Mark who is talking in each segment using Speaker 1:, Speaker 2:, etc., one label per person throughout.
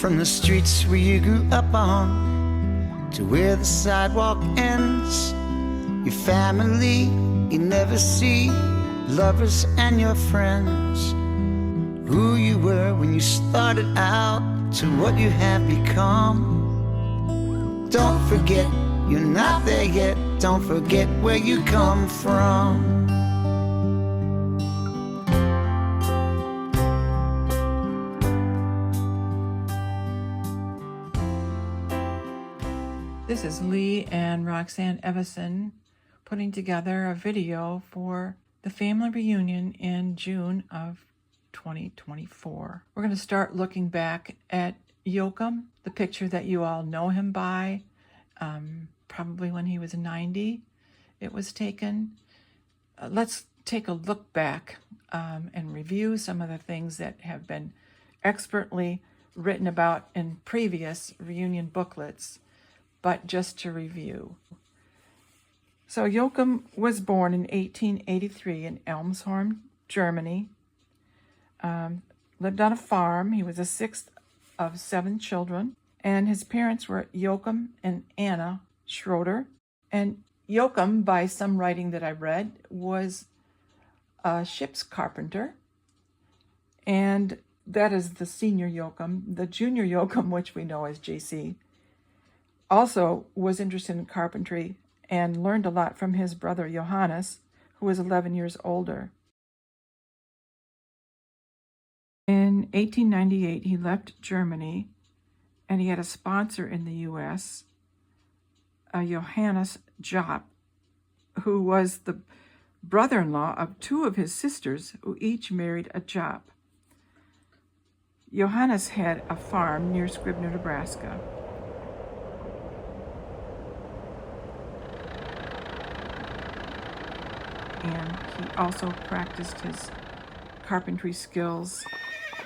Speaker 1: From the streets where you grew up on to where the sidewalk ends, your family you never see, lovers and your friends, who you were when you started out to what you have become. Don't forget you're not there yet, don't forget where you come from.
Speaker 2: This is Lee and Roxanne Evison putting together a video for the family reunion in June of 2024. We're going to start looking back at Yoakum, the picture that you all know him by, probably when he was 90. It was taken. Let's take a look back and review some of the things that have been expertly written about in previous reunion booklets, but just to review. So Yoakum was born in 1883 in Elmshorn, Germany. Lived on a farm. He was the sixth of 7 children, and his parents were Yoakum and Anna Schroeder. And Yoakum, by some writing that I read, was a ship's carpenter, and that is the senior Yoakum. The junior Yoakum, which we know as JC, also was interested in carpentry and learned a lot from his brother Johannes, who was 11 years older. In 1898, he left Germany, and he had a sponsor in the U.S., Johannes Jopp, who was the brother-in-law of 2 of his sisters, who each married a Jopp. Johannes had a farm near Scribner, Nebraska. And he also practiced his carpentry skills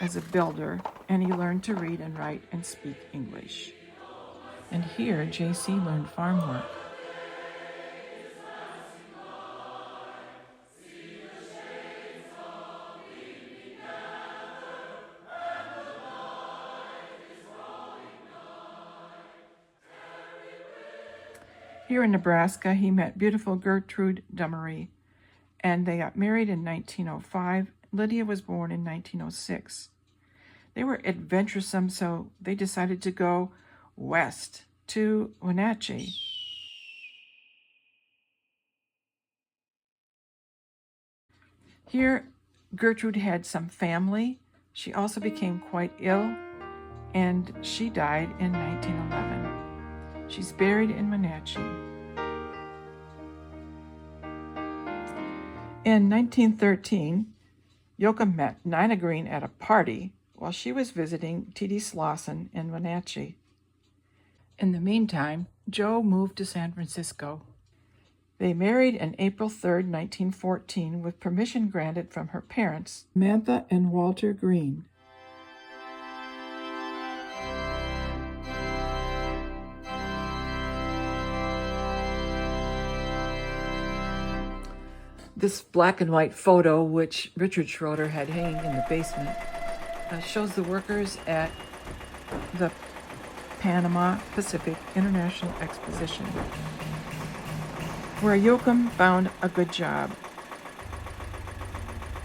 Speaker 2: as a builder, and he learned to read and write and speak English. And here, JC learned farm work. Here in Nebraska, he met beautiful Gertrude Dummery, and they got married in 1905. Lydia was born in 1906. They were adventuresome, so they decided to go west to Wenatchee. Here, Gertrude had some family. She also became quite ill, and she died in 1911. She's buried in Wenatchee. In 1913, Yoakum met Nina Green at a party while she was visiting T.D. Slauson in Wenatchee. In the meantime, Joe moved to San Francisco. They married on April 3, 1914, with permission granted from her parents, Samantha and Walter Green. This black and white photo, which Richard Schroeder had hanging in the basement, shows the workers at the Panama Pacific International Exposition, where Yoakum found a good job.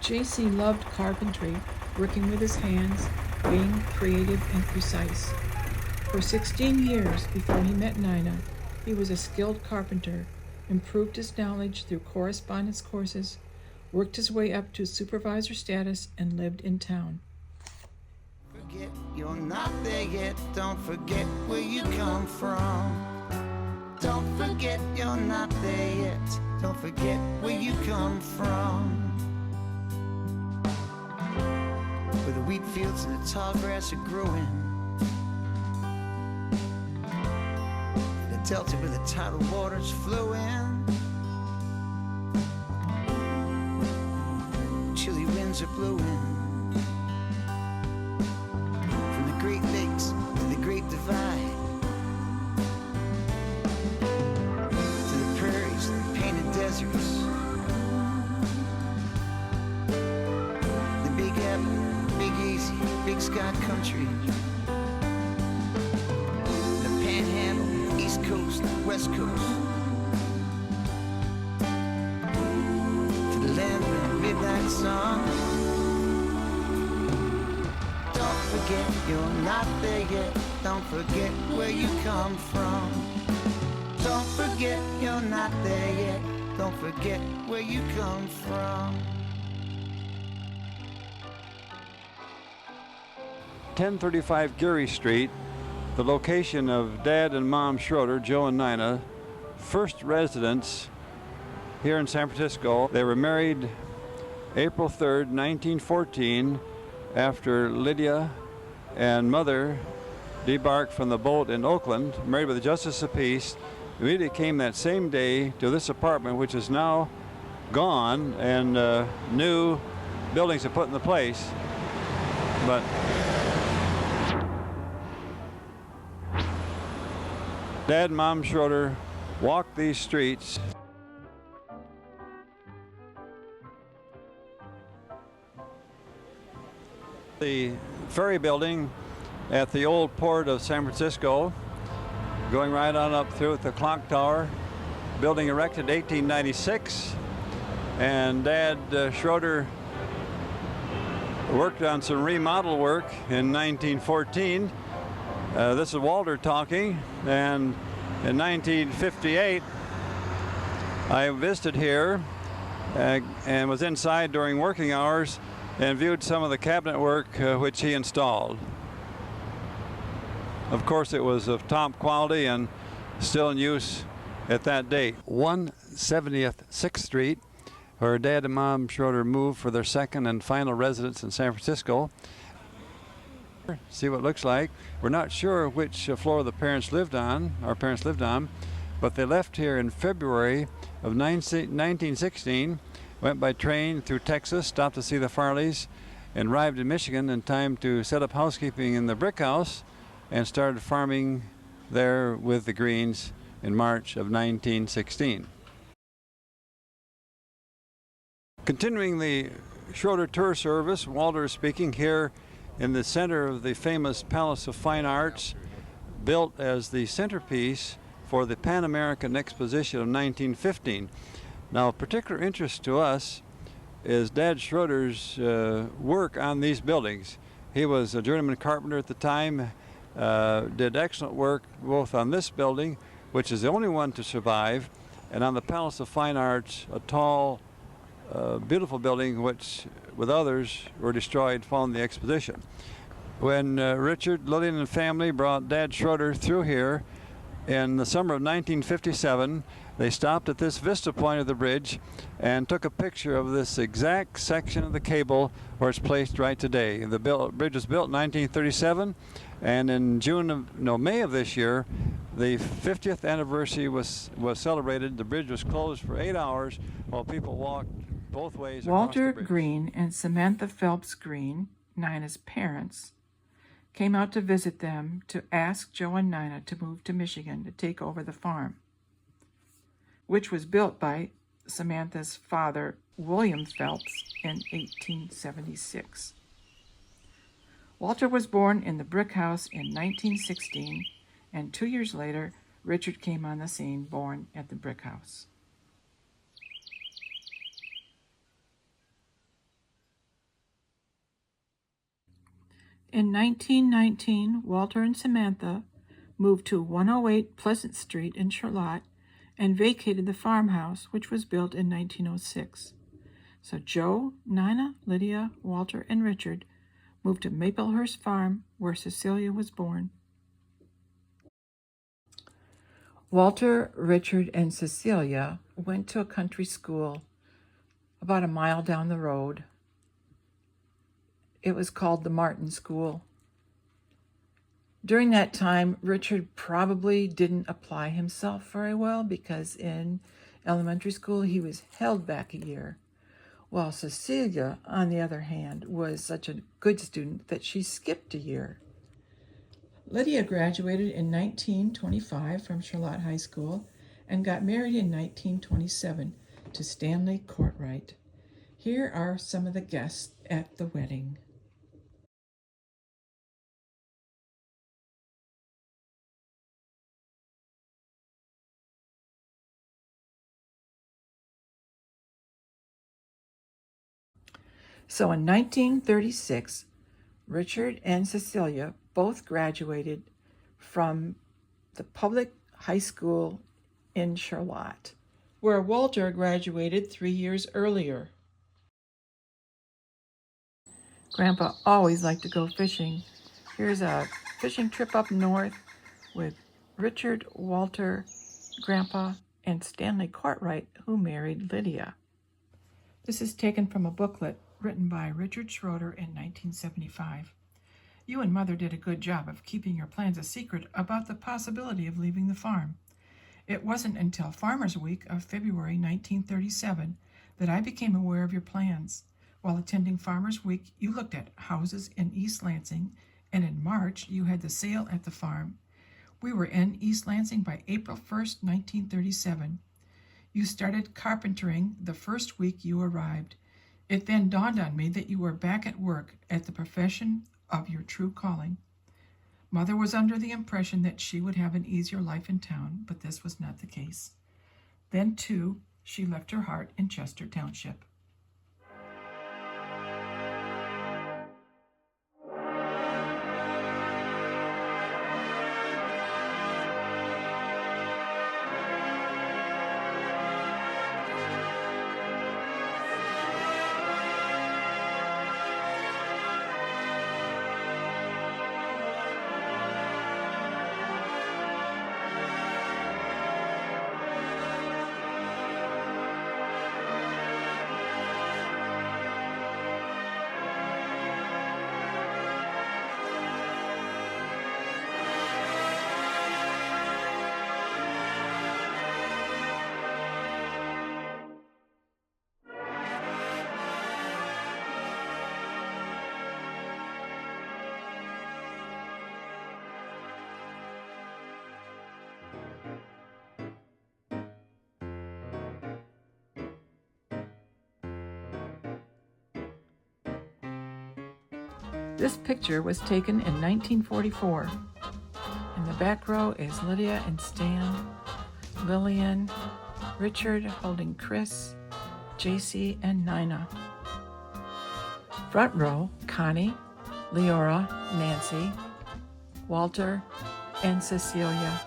Speaker 2: JC loved carpentry, working with his hands, being creative and precise. For 16 years before he met Nina, he was a skilled carpenter, improved his knowledge through correspondence courses, worked his way up to supervisor status, and lived in town.
Speaker 1: Forget you're not there yet, don't forget where you come from. Don't forget you're not there yet, don't forget where you come from. Where the wheat fields and the tall grass are growing, the delta where the tidal waters flowing, chilly winds are blowing. From the Great Lakes to the Great Divide, to the prairies, the painted deserts, the Big Apple, Big Easy, Big Sky Country, Coast, West Coast, to the land of the midnight sun. Don't forget you're not there yet. Don't forget where you come from. Don't forget you're not there yet. Don't forget where you come from.
Speaker 3: 1035 Geary Street, the location of Dad and Mom Schroeder, Joe and Nina, first residence here in San Francisco. They were married April 3rd, 1914, after Lydia and Mother debarked from the boat in Oakland, married with the Justice of Peace. Immediately came that same day to this apartment, which is now gone, and new buildings are put in the place. But Dad and Mom Schroeder walked these streets. The ferry building at the old port of San Francisco, going right on up through the clock tower, building erected 1896, and Dad Schroeder worked on some remodel work in 1914. This is Walter talking, and in 1958 I visited here and was inside during working hours and viewed some of the cabinet work which he installed. Of course, it was of top quality and still in use at that date. 170th 6th Street, where Dad and Mom Schroeder moved for their second and final residence in San Francisco. See what it looks like. We're not sure which floor our parents lived on, but they left here in February of 1916, went by train through Texas, stopped to see the Farleys, and arrived in Michigan in time to set up housekeeping in the brick house and started farming there with the Greens in March of 1916. Continuing the Schroeder tour service, Walter is speaking here in the center of the famous Palace of Fine Arts, built as the centerpiece for the Pan American Exposition of 1915. Now, of particular interest to us is Dad Schroeder's work on these buildings. He was a journeyman carpenter at the time, did excellent work both on this building, which is the only one to survive, and on the Palace of Fine Arts, a tall, beautiful building which, with others, were destroyed following the exposition. When Richard, Lillian, and family brought Dad Schroeder through here in the summer of 1957, they stopped at this vista point of the bridge and took a picture of this exact section of the cable where it's placed right today. The bridge was built in 1937, and in May of this year, the 50th anniversary was celebrated. The bridge was closed for 8 hours while people walked both ways across
Speaker 2: Walter
Speaker 3: the bridge.
Speaker 2: Green and Samantha Phelps Green, Nina's parents, came out to visit them to ask Joe and Nina to move to Michigan to take over the farm, which was built by Samantha's father, William Phelps, in 1876. Walter was born in the brick house in 1916, and 2 years later, Richard came on the scene, born at the brick house. In 1919, Walter and Samantha moved to 108 Pleasant Street in Charlotte and vacated the farmhouse, which was built in 1906. So Joe, Nina, Lydia, Walter, and Richard moved to Maplehurst Farm, where Cecilia was born. Walter, Richard, and Cecilia went to a country school about a mile down the road. It was called the Martin School. During that time, Richard probably didn't apply himself very well because in elementary school he was held back a year, while Cecilia, on the other hand, was such a good student that she skipped a year. Lydia graduated in 1925 from Charlotte High School and got married in 1927 to Stanley Courtwright. Here are some of the guests at the wedding. So in 1936, Richard and Cecilia both graduated from the public high school in Charlotte, where Walter graduated 3 years earlier. Grandpa always liked to go fishing. Here's a fishing trip up north with Richard, Walter, Grandpa, and Stanley Courtright, who married Lydia. This is taken from a booklet written by Richard Schroeder in 1975. You and Mother did a good job of keeping your plans a secret about the possibility of leaving the farm. It wasn't until Farmers' Week of February 1937 that I became aware of your plans. While attending Farmers' Week, you looked at houses in East Lansing, and in March, you had the sale at the farm. We were in East Lansing by April 1st, 1937. You started carpentering the first week you arrived. It then dawned on me that you were back at work at the profession of your true calling. Mother was under the impression that she would have an easier life in town, but this was not the case. Then, too, she left her heart in Chester Township. This picture was taken in 1944. In the back row is Lydia and Stan, Lillian, Richard holding Chris, JC, and Nina. Front row, Connie, Leora, Nancy, Walter, and Cecilia.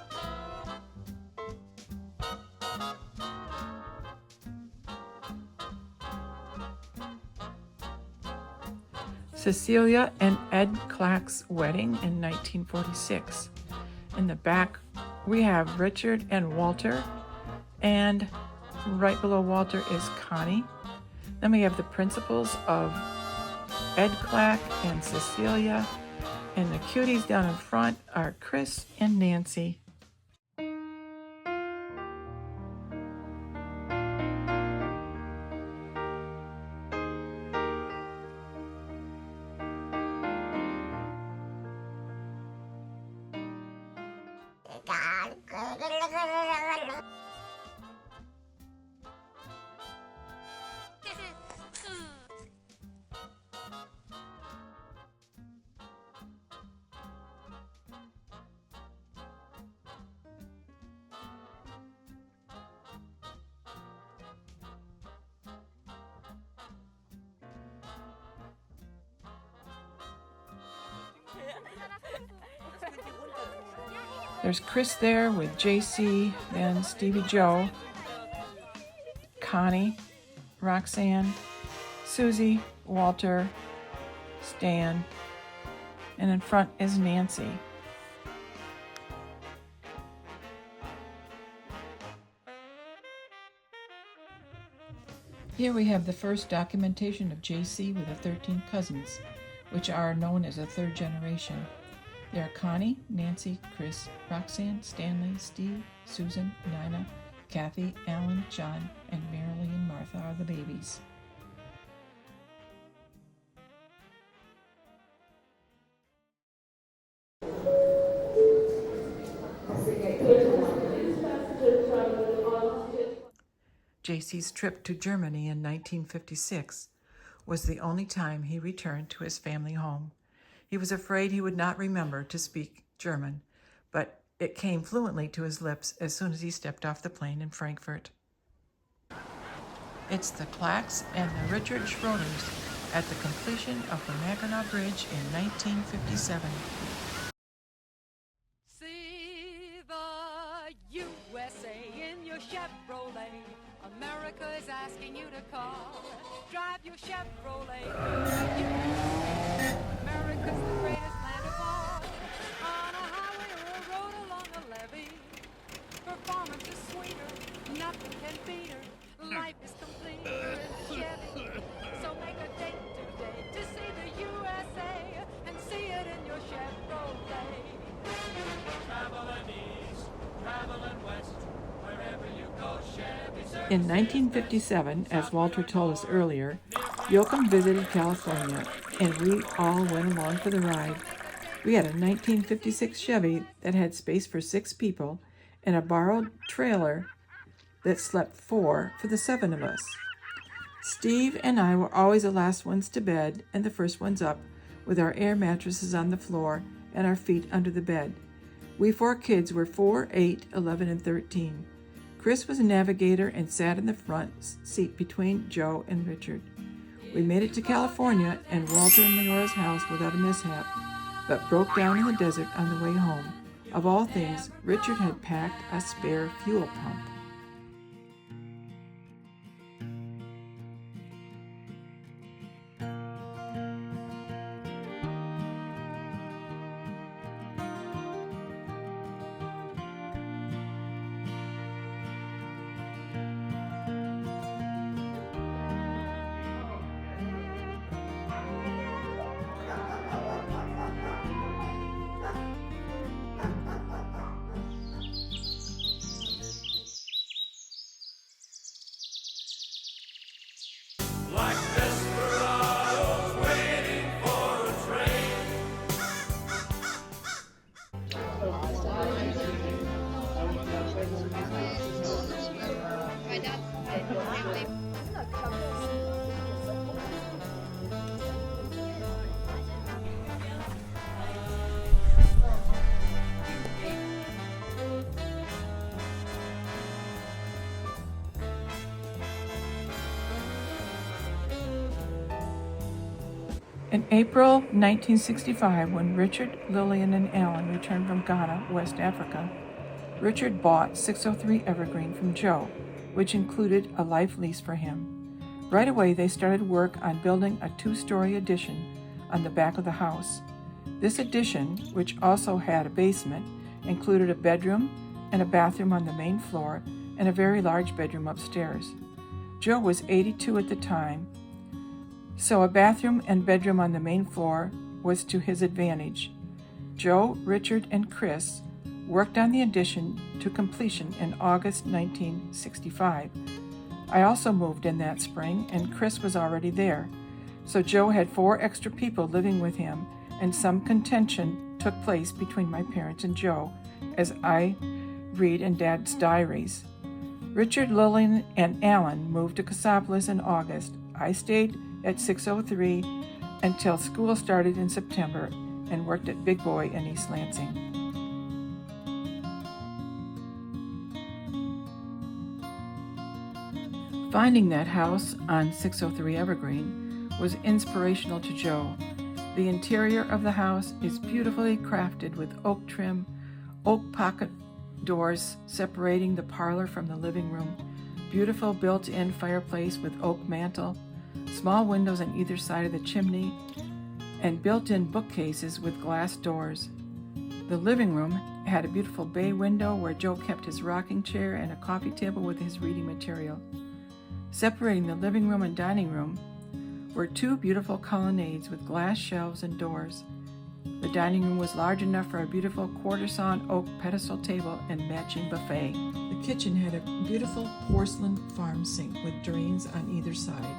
Speaker 2: Cecilia and Ed Clack's wedding in 1946. In the back, we have Richard and Walter, and right below Walter is Connie. Then we have the principals of Ed Clack and Cecilia, and the cuties down in front are Chris and Nancy. There's Chris there with JC and Stevie Joe, Connie, Roxanne, Susie, Walter, Stan, and in front is Nancy. Here we have the first documentation of JC with the 13 cousins, which are known as the third generation. They are Connie, Nancy, Chris, Roxanne, Stanley, Steve, Susan, Nina, Kathy, Alan, John, and Marilee and Martha are the babies. JC's trip to Germany in 1956 was the only time he returned to his family home. He was afraid he would not remember to speak German, but it came fluently to his lips as soon as he stepped off the plane in Frankfurt. It's the Clacks and the Richard Schroeders at the completion of the Mackinac Bridge in 1957.
Speaker 4: See the USA in your Chevrolet. America is asking you to call. Drive your Chevrolet. America's the greatest land of all. On a highway or a road along a levee. Performance is sweeter, nothing can beat her. Life is complete in a Chevy. So make a date today to see the USA and see it in your Chevrolet.
Speaker 5: Traveling east, traveling west, wherever you go, Chevy service.
Speaker 2: In 1957, as Walter told us earlier, Yoakum visited California, and we all went along for the ride. We had a 1956 Chevy that had space for 6 people and a borrowed trailer that slept 4 for the 7 of us. Steve and I were always the last ones to bed and the first ones up, with our air mattresses on the floor and our feet under the bed. We 4 kids were 4, 8, 11, and 13. Chris was a navigator and sat in the front seat between Joe and Richard. We made it to California and Walter and Leora's house without a mishap, but broke down in the desert on the way home. Of all things, Richard had packed a spare fuel pump.
Speaker 5: Like desperados waiting for a train.
Speaker 2: In April 1965, when Richard, Lillian, and Alan returned from Ghana, West Africa, Richard bought 603 Evergreen from Joe, which included a life lease for him. Right away, they started work on building a 2-story addition on the back of the house. This addition, which also had a basement, included a bedroom and a bathroom on the main floor and a very large bedroom upstairs. Joe was 82 at the time, so a bathroom and bedroom on the main floor was to his advantage. Joe, Richard, and Chris worked on the addition to completion in August 1965. I also moved in that spring, and Chris was already there. So Joe had 4 extra people living with him, and some contention took place between my parents and Joe, as I read in Dad's diaries. Richard, Lillian, and Alan moved to Cassopolis in August. I stayed at 603 until school started in September and worked at Big Boy in East Lansing. Finding that house on 603 Evergreen was inspirational to Joe. The interior of the house is beautifully crafted with oak trim, oak pocket doors separating the parlor from the living room, beautiful built-in fireplace with oak mantel, small windows on either side of the chimney, and built-in bookcases with glass doors. The living room had a beautiful bay window where Joe kept his rocking chair and a coffee table with his reading material. Separating the living room and dining room were 2 beautiful colonnades with glass shelves and doors. The dining room was large enough for a beautiful quarter-sawn oak pedestal table and matching buffet. The kitchen had a beautiful porcelain farm sink with drains on either side.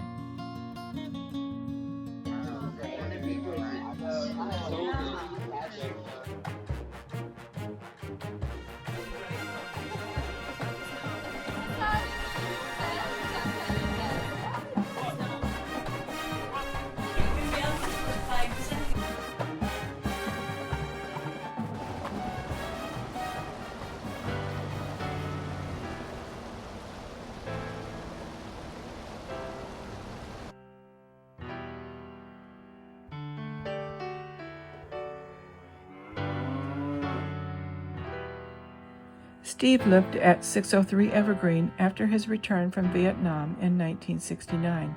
Speaker 2: Steve lived at 603 Evergreen after his return from Vietnam in 1969.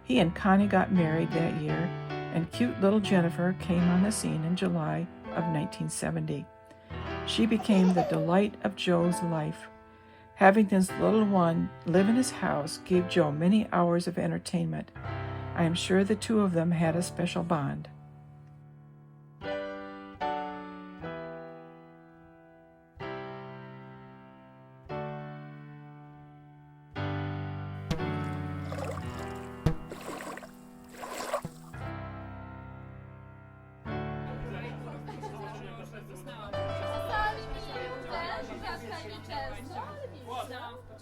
Speaker 2: He and Connie got married that year, and cute little Jennifer came on the scene in July of 1970. She became the delight of Joe's life. Having this little one live in his house gave Joe many hours of entertainment. I am sure the two of them had a special bond.
Speaker 6: Czasami mi się uda, rzadko nie często, ale mi uda.